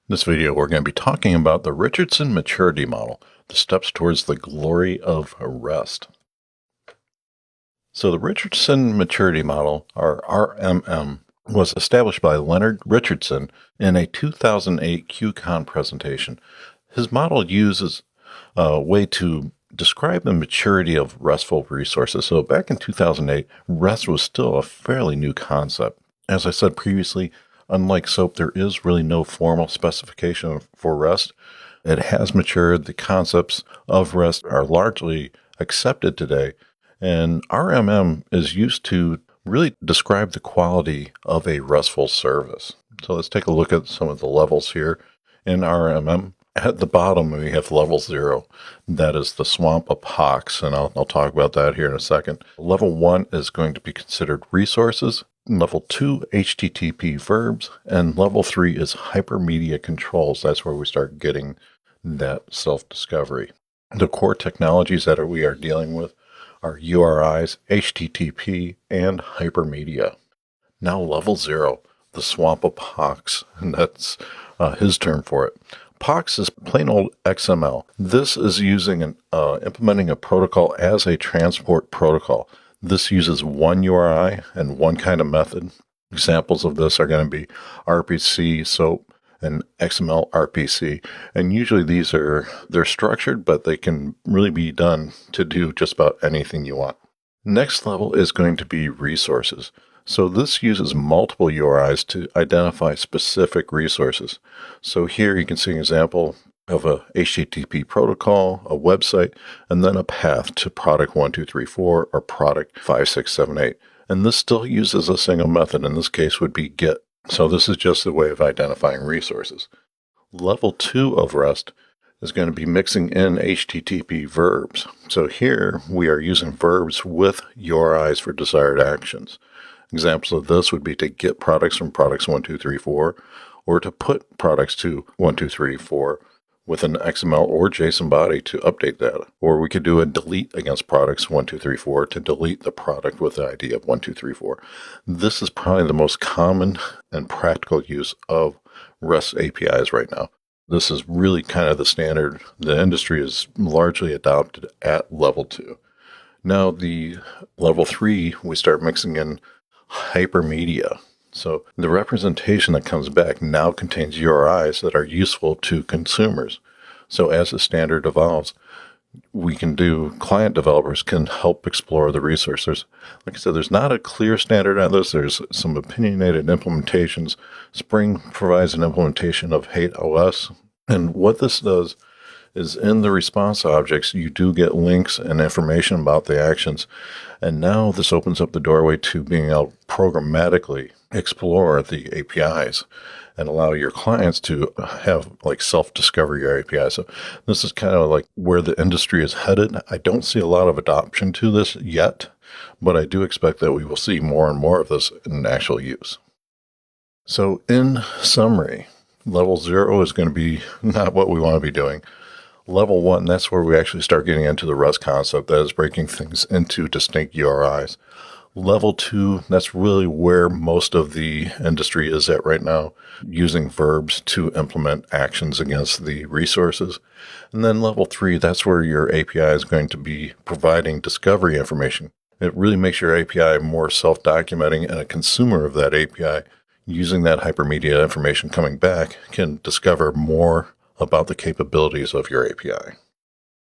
In this video, we're going to be talking about the Richardson maturity model, the steps towards the glory of REST. So the Richardson maturity model, or RMM, was established by Leonard Richardson in a 2008 QCon presentation. His model uses a way to describe the maturity of RESTful resources. So back in 2008, REST was still a fairly new concept. As I said previously, unlike SOAP, there is really no formal specification for REST. It has matured. The concepts of REST are largely accepted today. And RMM is used to really describe the quality of a RESTful service. So let's take a look at some of the levels here in RMM. At the bottom, we have level 0. That is the swamp of POCs, and I'll talk about that here in a second. Level 1 is going to be considered resources. Level 2, HTTP verbs. And level 3 is hypermedia controls. That's where we start getting that self-discovery. The core technologies that we are dealing with are URIs, HTTP, and hypermedia. Now level 0, the swamp of POCs, and that's his term for it. POCs is plain old XML. This is using implementing a protocol as a transport protocol. This uses one URI and one kind of method. Examples of this are going to be RPC, SOAP, and XML RPC. And usually they're structured, but they can really be done to do just about anything you want. Next level is going to be resources. So this uses multiple URIs to identify specific resources. So here you can see an example of a HTTP protocol, a website, and then a path to product 1234 or product 5678. And this still uses a single method. In this case would be GET. So this is just a way of identifying resources. Level 2 of REST is going to be mixing in HTTP verbs. So here we are using verbs with URIs for desired actions. Examples of this would be to get products from products 1234 or to put products to 1234 with an XML or JSON body to update that. Or we could do a delete against products 1234 to delete the product with the ID of 1234. This is probably the most common and practical use of REST APIs right now. This is really kind of the standard. The industry is largely adopted at level 2. Now the level 3, we start mixing in hypermedia. So the representation that comes back now contains URIs that are useful to consumers. So as the standard evolves, client developers can help explore the resources. Like I said, there's not a clear standard on this. There's some opinionated implementations. Spring provides an implementation of Hate OS. And what this does is in the response objects, you do get links and information about the actions. And now this opens up the doorway to being able to programmatically explore the APIs and allow your clients to have self-discover your API. So this is kind of like where the industry is headed. I don't see a lot of adoption to this yet, but I do expect that we will see more and more of this in actual use. So in summary, level 0 is going to be not what we want to be doing. Level 1, that's where we actually start getting into the REST concept. That is breaking things into distinct URIs. Level 2, that's really where most of the industry is at right now, using verbs to implement actions against the resources. And then level 3, that's where your API is going to be providing discovery information. It really makes your API more self-documenting, and a consumer of that API using that hypermedia information coming back can discover more about the capabilities of your API.